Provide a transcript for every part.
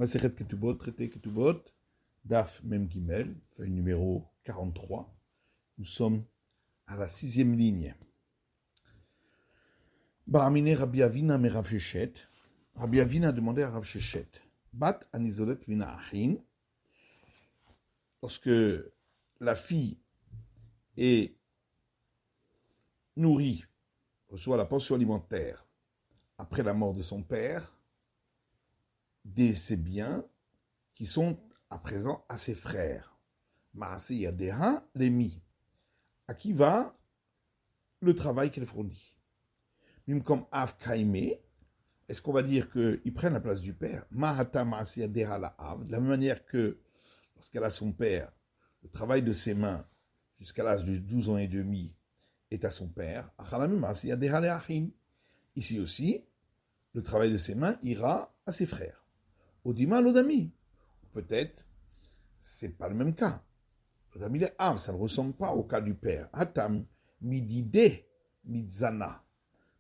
Masechet Ketubot, traité Ketubot, Daf Mem Gimel, feuille numéro 43. Nous sommes à la 6e ligne. Baramine Rabbi Avina me Rav Sheshet. Rabbi Avina a demandé à Rav Sheshet, Bat anizolet vina achin, lorsque la fille est nourrie, reçoit la pension alimentaire après la mort de son père, de ses biens qui sont à présent à ses frères. Maase Yadeha Lemi. À qui va le travail qu'elle fournit? Même comme Av Kaime, est-ce qu'on va dire qu'ils prennent la place du père? Mahata Maase Yadeha la Av, de la même manière que lorsqu'elle a son père, le travail de ses mains jusqu'à l'âge de 12 ans et demi est à son père. Achalami Maase Yadeha la Achin. Ici aussi, le travail de ses mains ira à ses frères. Odima l'odami. Peut-être, c'est pas le même cas. L'odami les Av, ça ne ressemble pas au cas du père. Hatam midide midzana.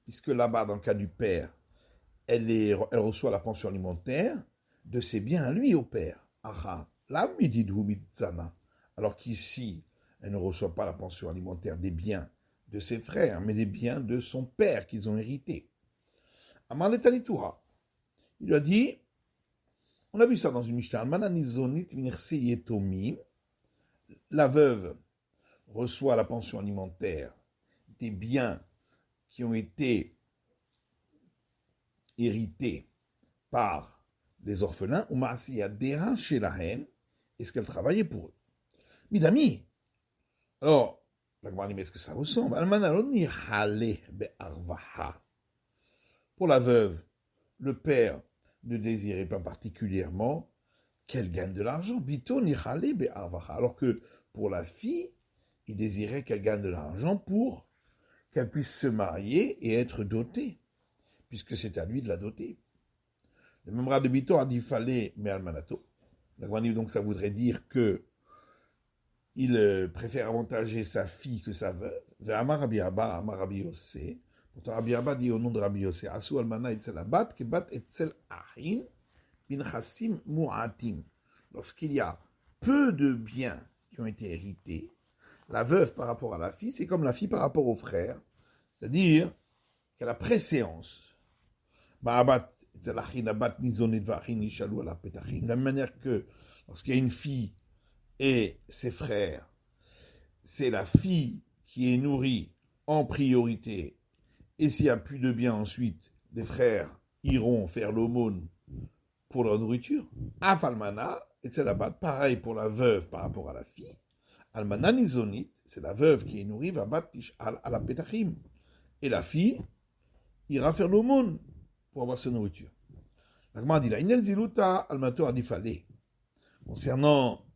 Puisque là-bas, dans le cas du père, elle reçoit la pension alimentaire de ses biens à lui, au père. Aha, la mididu midzana. Alors qu'ici, elle ne reçoit pas la pension alimentaire des biens de ses frères, mais des biens de son père qu'ils ont hérités. Amar letanitura. Il lui a dit, on a vu ça dans une Mishnah, la veuve reçoit la pension alimentaire des biens qui ont été hérités par les orphelins, ou Maasiya Deha chez la haine, est-ce qu'elle travaillait pour eux? Midami. Alors, la Gemara dit, mais est-ce que ça ressemble? Pour la veuve, le père ne désirait pas particulièrement qu'elle gagne de l'argent. Alors que pour la fille, il désirait qu'elle gagne de l'argent pour qu'elle puisse se marier et être dotée, puisque c'est à lui de la doter. Le même rat de Bito a dit fallait mais almanato. Donc ça voudrait dire que il préfère avantager sa fille que sa veuve. Amar Rabbi Abba, Amar Rabbi Yossé. Pourtant Rabbi Abba dit au nom de Rabbi Yossé, Asu almana etzel abat, kebat etzel achin, bin chassim mu'atim. Lorsqu'il y a peu de biens qui ont été hérités, la veuve par rapport à la fille, c'est comme la fille par rapport au frère, c'est-à-dire qu'elle a préséance. De la même manière que lorsqu'il y a une fille et ses frères, c'est la fille qui est nourrie en priorité, et s'il n'y a plus de biens ensuite, les frères iront faire l'aumône pour leur nourriture. Afalmana, et c'est là-bas, pareil pour la veuve par rapport à la fille. Almana nizonit, c'est la veuve qui est nourrie, va battre à la petachim. Et la fille ira faire l'aumône pour avoir sa nourriture. La Gemara dit là, inel ziluta almato adifale. Concernant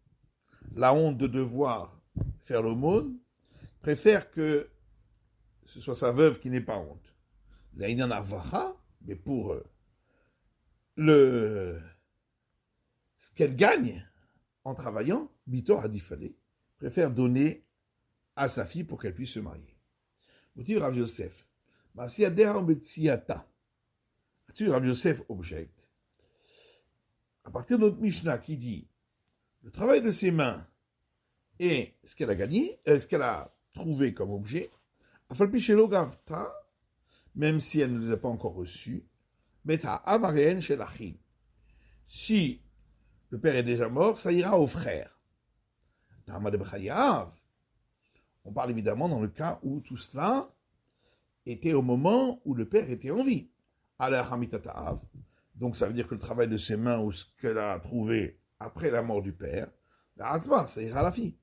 la honte de devoir faire l'aumône, préfère que ce soit sa veuve qui n'ait pas honte. La inan arvacha, mais pour ce qu'elle gagne en travaillant, Bitor adifale, préfère donner à sa fille pour qu'elle puisse se marier. Motiv Rav Yosef, Masiya Deha Betsiata. Rav Yosef objecte. À partir de notre Mishnah qui dit le travail de ses mains et ce qu'elle a gagné, ce qu'elle a trouvé comme objet, Afalpichelo Gavta, même si elle ne les a pas encore reçus, Meta Avareen chez l'Achin. Si le père est déjà mort, ça ira au frère. On parle évidemment dans le cas où tout cela était au moment où le père était en vie. Donc ça veut dire que le travail de ses mains ou ce qu'elle a trouvé après la mort du père, ça ira à la fille.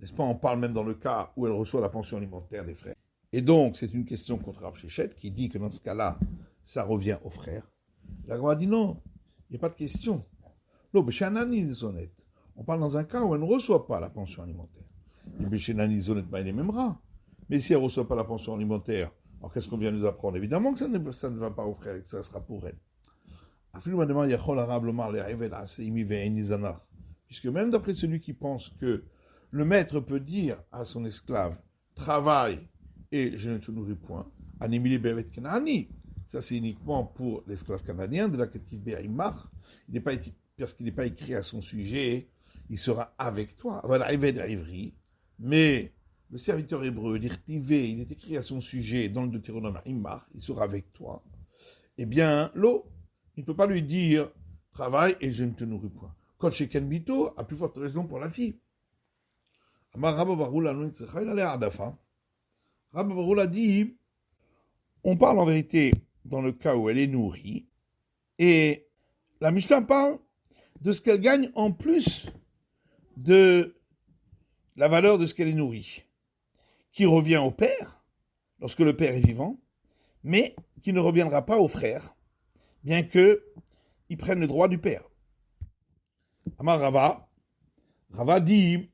N'est-ce pas, on parle même dans le cas où elle reçoit la pension alimentaire des frères. Et donc, c'est une question contre Rav Sheshet qui dit que dans ce cas-là, ça revient aux frères. La Gemara dit non, il n'y a pas de question. On parle dans un cas où elle ne reçoit pas la pension alimentaire. Mais si elle ne reçoit pas la pension alimentaire, alors qu'est-ce qu'on vient nous apprendre? Évidemment que ça ne va pas aux frères et que ça sera pour elle. Puisque même d'après celui qui pense que le maître peut dire à son esclave, travaille et je ne te nourris point, Ça, c'est uniquement pour l'esclave canadien de la Ketiv Be'imach. Parce qu'il n'est pas écrit à son sujet, il sera avec toi. Voilà, Ivri. Mais le serviteur hébreu, l'Irtivé, il est écrit à son sujet dans le Deutéronome Imach, il sera avec toi. Eh bien, l'eau, il ne peut pas lui dire travaille et je ne te nourris point. Quand chez Kenbito, à plus forte raison pour la fille. Rabba Baroul a dit, on parle en vérité dans le cas où elle est nourrie, et la Mishnah parle de ce qu'elle gagne en plus de la valeur de ce qu'elle est nourrie, qui revient au père, lorsque le père est vivant, mais qui ne reviendra pas au frère, bien qu'ils prennent le droit du père. Amar Rava dit,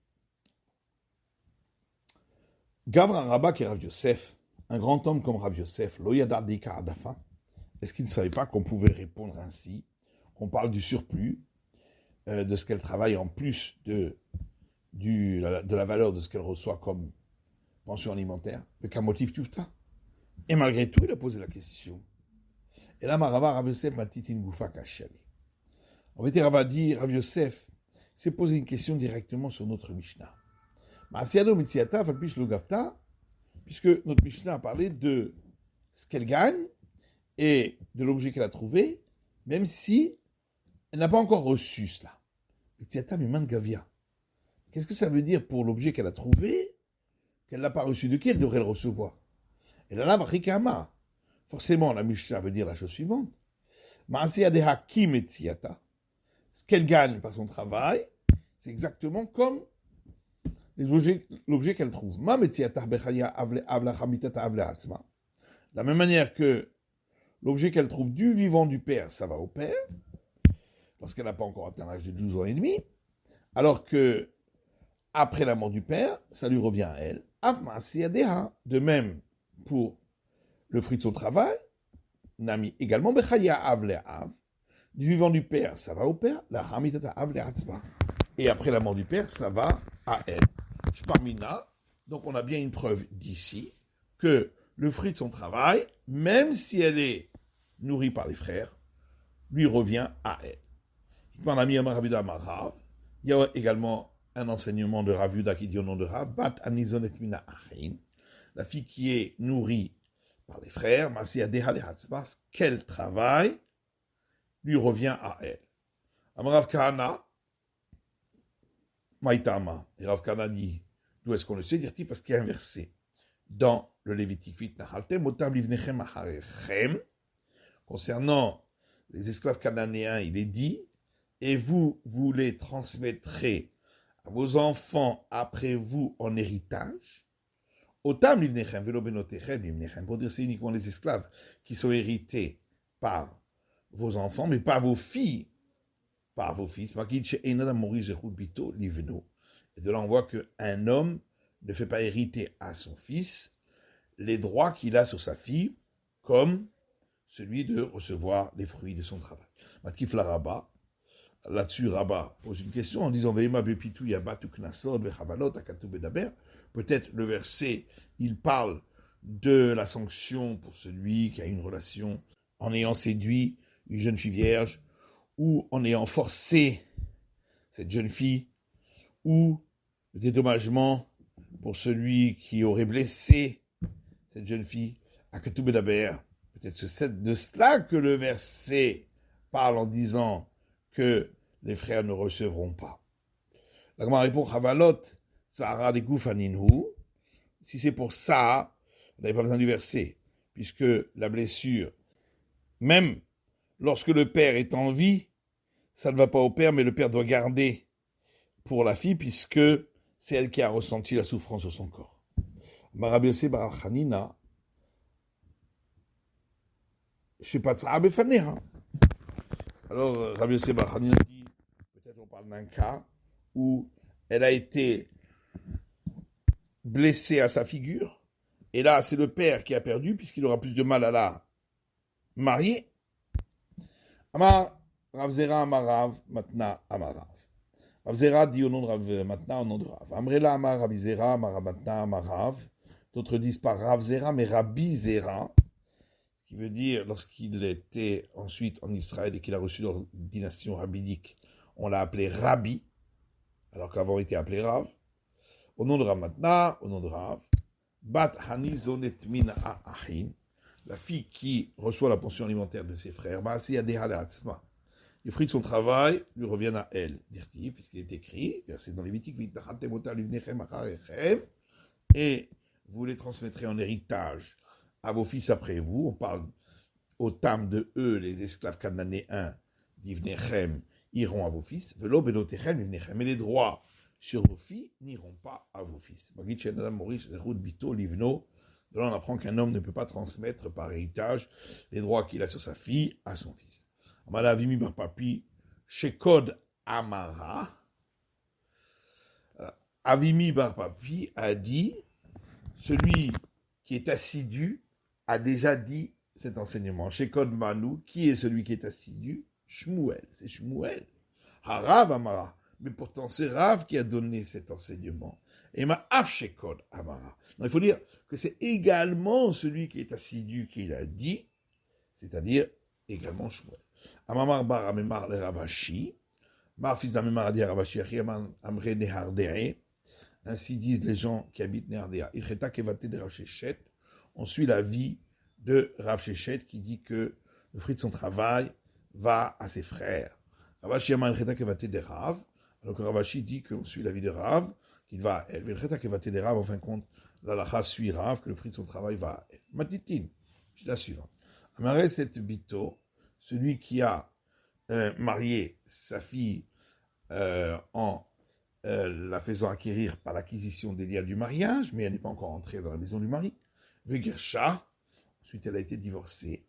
Gavra Rabba qui est Rav Yosef, un grand homme comme Rav Yosef, Loyadardika Adafa, est-ce qu'il ne savait pas qu'on pouvait répondre ainsi, qu'on parle du surplus, de ce qu'elle travaille en plus de la valeur de ce qu'elle reçoit comme pension alimentaire, le Kamotif Tufta. Et malgré tout, il a posé la question. Et là, Marava Rav Yosef m'a titin goufa kachali. En vérité, Rav Yosef s'est posé une question directement sur notre Mishnah. Puisque notre Mishnah a parlé de ce qu'elle gagne et de l'objet qu'elle a trouvé, même si elle n'a pas encore reçu cela. Qu'est-ce que ça veut dire pour l'objet qu'elle a trouvé, qu'elle n'a pas reçu? De qui elle devrait le recevoir? Et là, forcément, la Mishnah veut dire la chose suivante. Ce qu'elle gagne par son travail, c'est exactement comme l'objet qu'elle trouve. De la même manière que l'objet qu'elle trouve du vivant du père, ça va au père, lorsqu'elle n'a pas encore atteint l'âge de 12 ans et demi, alors que après la mort du père, ça lui revient à elle. De même pour le fruit de son travail, Nami également, du vivant du père, ça va au père, et après la mort du père, ça va à elle. Shparmina, donc on a bien une preuve d'ici que le fruit de son travail, même si elle est nourrie par les frères, lui revient à elle. Il y a également un enseignement de Rav Yuda qui dit au nom de Rav, Bat anizonet mina achin, la fille qui est nourrie par les frères, quel travail lui revient à elle. Amarav Kahana, Maïtama, et Rav Kahana dit, d'où est-ce qu'on le sait? Dit-il parce qu'il y a un verset dans le Lévitique 8, concernant les esclaves cananéens, il est dit, et vous les transmettrez à vos enfants après vous en héritage. Otam livnechem velo benotechem livnechem, pour dire c'est uniquement les esclaves qui sont hérités par vos enfants, mais pas vos filles, par vos fils. Et de là on voit qu'un homme ne fait pas hériter à son fils les droits qu'il a sur sa fille, comme celui de recevoir les fruits de son travail. Matkif la Rabba, là-dessus Rabba pose une question en disant peut-être le verset, il parle de la sanction pour celui qui a une relation en ayant séduit une jeune fille vierge, ou en ayant forcé cette jeune fille, ou le dédommagement pour celui qui aurait blessé cette jeune fille, à Katoub Bedaber. Peut-être c'est de cela que le verset parle en disant que les frères ne recevront pas. La Gemara répond, Chavalot, Sahara de Goufaninhu. Si c'est pour ça, on n'avait pas besoin du verset, puisque la blessure, même lorsque le père est en vie, ça ne va pas au père, mais le père doit garder pour la fille, puisque c'est elle qui a ressenti la souffrance sur son corps. Marabiose Barachanina, je sais pas de ça, alors Rabbi Yosef Barachanina dit, peut-être on parle d'un cas où elle a été blessée à sa figure, et là c'est le père qui a perdu, puisqu'il aura plus de mal à la marier. Amar Rav Zera Amar Rav Matna Amar Rav. Rav Zera dit au nom de Rav Matna, au nom de Rav. Amrela Amar Rav Zera Amar Rav Matna Amar Rav. D'autres disent pas Rav Zera, mais Rabbi Zera, qui veut dire lorsqu'il était ensuite en Israël et qu'il a reçu l'ordination rabbinique, on l'a appelé Rabbi, alors qu'avant il était appelé Rav. Au nom de Rav Matna, au nom de Rav, Bat Hanizonet Min Ahin, la fille qui reçoit la pension alimentaire de ses frères, les fruits de son travail lui reviennent à elle, dirti, puisqu'il est écrit, c'est dans Lévitique, et vous les transmettrez en héritage à vos fils après vous. On parle au tam de eux, les esclaves cananéens d'Ivnechem iront à vos fils, velo benotechem Ivnechem, et les droits sur vos filles n'iront pas à vos fils. De là, on apprend qu'un homme ne peut pas transmettre par héritage les droits qu'il a sur sa fille à son fils. Amala Avimi Bar Papi, Shekod Amara. Avimi Bar Papi a dit, celui qui est assidu a déjà dit cet enseignement. Shekod Manu, qui est celui qui est assidu? Shmuel, c'est Shmuel. Harav Amara. Mais pourtant, c'est Rav qui a donné cet enseignement. Et ma Afshekod Amara. Non, il faut dire que c'est également celui qui est assidu qui l'a dit, c'est-à-dire également Shmuel. Amamar bar Amemar le Ravashi. Mar fils d'Amemar a dit à Ravashi, Amre Nehardea. Ainsi disent les gens qui habitent Nehardea. Ilcheta Kevate de Rav Shechet. On suit la vie de Rav Shechet qui dit que le fruit de son travail va à ses frères. Ravashi Amar Ilcheta Kevate de Rav. Alors que Ravashi dit qu'on suit la vie de Rav, qu'il va à elle. Ilcheta Kevate de Rav, en fin de compte, l'alacha suit Rav, que le fruit de son travail va à elle. Matitin, c'est la suivante. Amare cette bito, celui qui a marié sa fille en la faisant acquérir par l'acquisition des liens du mariage, mais elle n'est pas encore entrée dans la maison du mari. Vegersha, ensuite elle a été divorcée.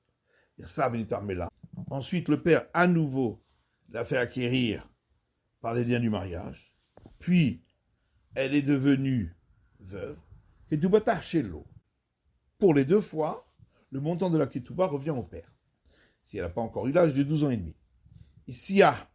Ensuite le père à nouveau l'a fait acquérir par les liens du mariage, puis elle est devenue veuve. Ketubata shelo. Pour les deux fois, le montant de la ketouba revient au père. Si elle n'a pas encore eu l'âge de 12 ans et demi. Isia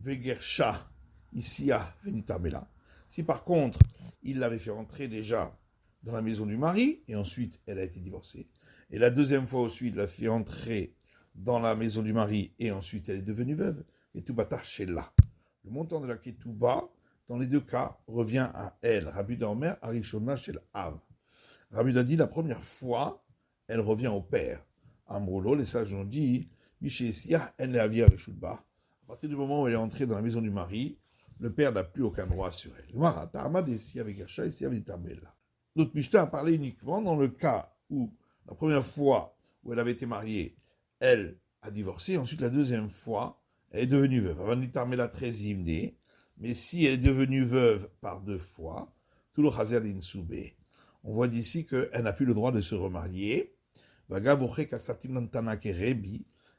vegersha, isia venitamela. Si par contre, il l'avait fait rentrer déjà dans la maison du mari, et ensuite elle a été divorcée, et la deuxième fois aussi, il l'a fait entrer dans la maison du mari, et ensuite elle est devenue veuve, ketubata shela. Le montant de la ketouba, dans les deux cas, revient à elle. Rabbi Omer, Arishona shel Av. Rabbi a dit la première fois, elle revient au père. Amrolo, les sages ont dit, Mishésia, en la via Reshutba. À partir du moment où elle est entrée dans la maison du mari, le père n'a plus aucun droit sur elle. Notre Mishnah a parlé uniquement dans le cas où, la première fois où elle avait été mariée, elle a divorcé, ensuite la deuxième fois, elle est devenue veuve. Mais si elle est devenue veuve par deux fois, tout le chazer l'insoubé. On voit d'ici qu'elle n'a plus le droit de se remarier.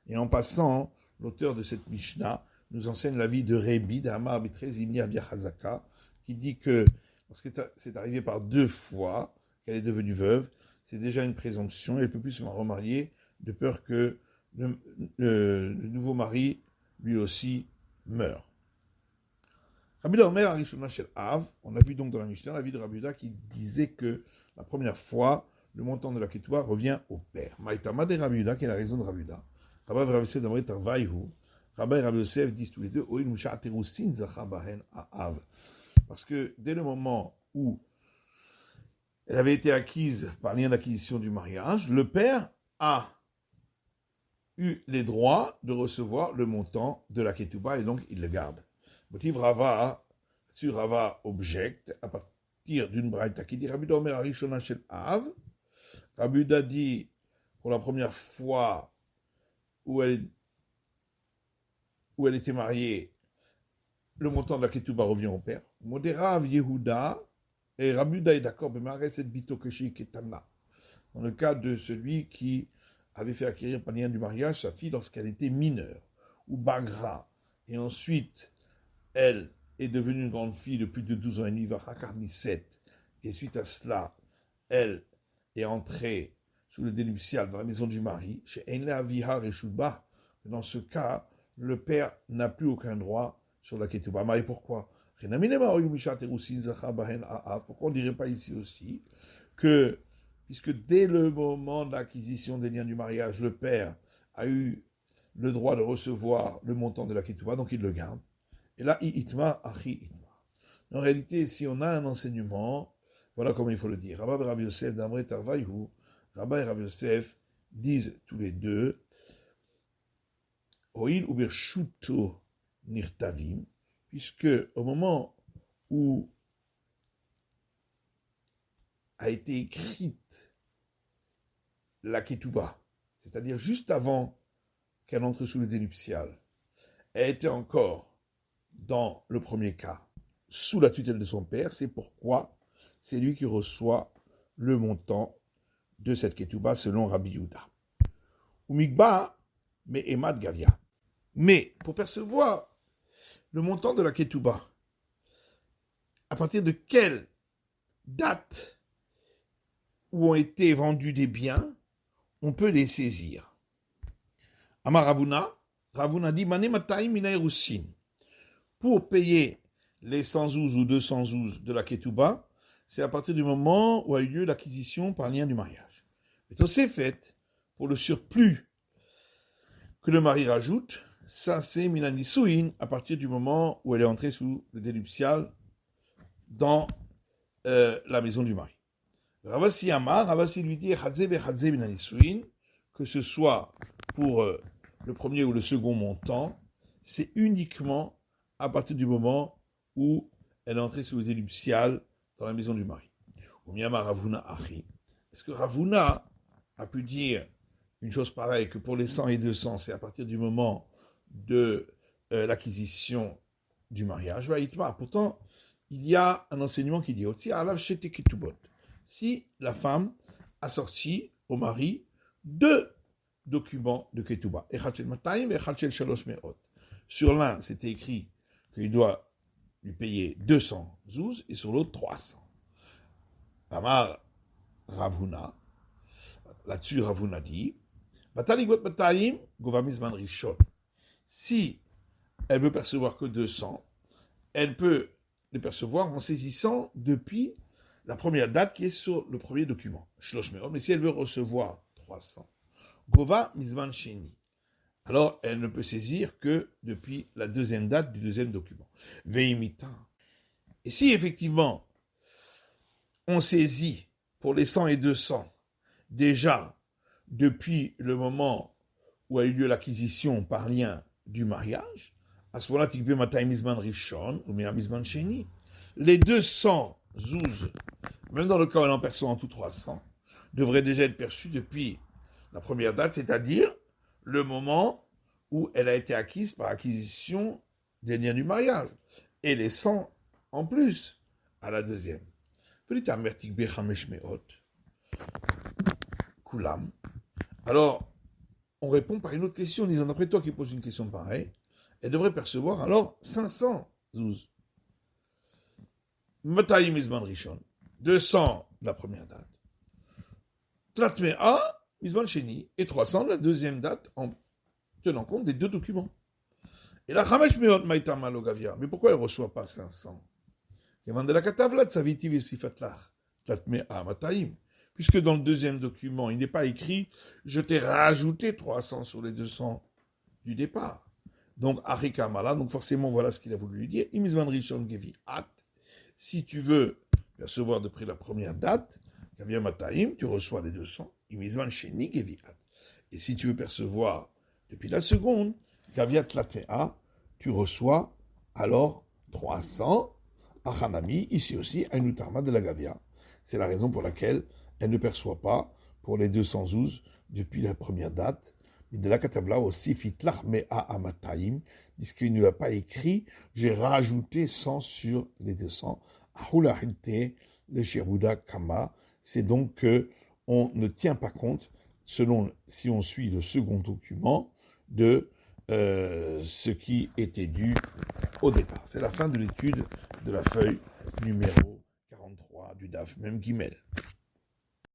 Et en passant, l'auteur de cette Mishnah nous enseigne la vie de Rebi, d'Amar Bitrezimi Abia Chazaka, qui dit que lorsque c'est arrivé par deux fois qu'elle est devenue veuve, c'est déjà une présomption, et elle ne peut plus se remarier de peur que le nouveau mari, lui aussi, meure. Rabbi Omer Arishona Shel Av, on a vu donc dans la Mishnah la vie de Rabbi Yehuda qui disait que la première fois, le montant de la ketouba revient au père. Maïtama de Rabbi Yehuda, qui est la raison de Rabbi Yehuda. Rabbi Rabbi Yosef d'Amrit Tarvaïhu. Rabbi et Rabbi Yosef disent tous les deux, Oïl Musha Aterusin Zachabahen Av. Parce que dès le moment où elle avait été acquise par lien d'acquisition du mariage, le père a eu les droits de recevoir le montant de la ketouba et donc il le garde. Motiv Rava, sur Rava objecte à partir d'une braïta qui dit Rabbi Omer Arishona Shel Av. Rabbi Yehuda dit pour la première fois où elle était mariée, le montant de la ketouba revient au père. Modérav Yehuda, et Rabbi Yehuda est d'accord, mais cette bitokeshi ketana. Dans le cas de celui qui avait fait acquérir par lien du mariage sa fille lorsqu'elle était mineure, ou bagra, et ensuite elle est devenue une grande fille de plus de 12 ans et demi, Vachakarni 7, et suite à cela, elle est entrée sous le dénuptial dans la maison du mari, chez Enla Vihar et Shubba. Dans ce cas, le père n'a plus aucun droit sur la ketouba. Mais pourquoi? Pourquoi on ne dirait pas ici aussi que, puisque dès le moment de l'acquisition des liens du mariage, le père a eu le droit de recevoir le montant de la ketouba, donc il le garde. Et là, itma, achi itma. En réalité, si on a un enseignement, voilà comment il faut le dire. Rabba et Rabbi Yosef d'Amre Tarvaïhu, Rabba et Rabbi Yosef disent tous les deux, Oil ou Birshuto Nirtavim, puisque au moment où a été écrite la ketouba, c'est-à-dire juste avant qu'elle entre sous le dé nuptial, elle était encore, dans le premier cas, sous la tutelle de son père, c'est pourquoi c'est lui qui reçoit le montant de cette ketouba selon Rabbi Yehuda. Umikba, mais Emad Gavia. Mais pour percevoir le montant de la ketouba, à partir de quelle date où ont été vendus des biens, on peut les saisir. Amar Ravuna dit Mané Mataim Mina Erusin. Pour payer les 112 ou 212 de la ketouba, c'est à partir du moment où a eu lieu l'acquisition par lien du mariage. Et c'est fait pour le surplus que le mari rajoute, ça c'est Mina Nisuin à partir du moment où elle est entrée sous le dé nuptial dans la maison du mari. Ravasi Amar, Ravasi lui dit que ce soit pour le premier ou le second montant, c'est uniquement à partir du moment où elle est entrée sous le dé nuptial dans la maison du mari. Est-ce que Ravuna a pu dire une chose pareille, que pour les 100 et 200, c'est à partir du moment de l'acquisition du mariage? Pourtant, il y a un enseignement qui dit aussi, si la femme a sorti au mari 2 documents de ketouba, sur l'un, c'était écrit qu'il doit lui payer 200 zouz, et sur l'autre 300. Amar Ravuna, là-dessus Ravuna dit, si elle veut percevoir que 200, elle peut les percevoir en saisissant depuis la première date qui est sur le premier document. Mais si elle veut recevoir 300, Gova Mizman Sheni, alors elle ne peut saisir que depuis la deuxième date du deuxième document. Veimita. Et si effectivement on saisit pour les 100 et 200 déjà depuis le moment où a eu lieu l'acquisition par lien du mariage, à ce moment-là, Tikbe Matay Mizman Rishon ou Mizman Sheni, les 200 zouz, même dans le cas où elle en perçoit en tout 300, devraient déjà être perçus depuis la première date, c'est-à-dire le moment où elle a été acquise par acquisition des liens du mariage, et les 100 en plus à la deuxième. Kulam. Alors, on répond par une autre question, en disant, d'après toi qui poses une question pareille, elle devrait percevoir alors 500 zouz. Matayim Mizman Rishon, 200 de la première date. Tlatmea, Mizman Sheni, et 300 de la deuxième date, en tenant compte des 2 documents. Et la Chamesh Meot Maïta Malogavia, mais pourquoi elle ne reçoit pas 500? Puisque dans le deuxième document, il n'est pas écrit « Je t'ai rajouté 300 sur les 200 du départ ». Donc, Arikamala, donc forcément, voilà ce qu'il a voulu lui dire. Imizman Rishon Gevi At. Si tu veux percevoir depuis la première date, Gavia Mataim, tu reçois les 200. Imizman Sheni Gevi At. Et si tu veux percevoir depuis la seconde, Gavia Tlatea, tu reçois alors 300. Achanami, ici aussi, un utarma de la Gavia. C'est la raison pour laquelle elle ne perçoit pas pour les 212 depuis la première date. Mais de la Katabla aussi, fitlach mea amataim, puisqu'il ne l'a pas écrit, j'ai rajouté 100 sur les 200. Ahulahinte, le Shirbouda Kama, c'est donc qu'on ne tient pas compte, selon, si on suit le second document, de ce qui était dû au départ. C'est la fin de l'étude de la feuille numéro 43 du DAF, même Guimel.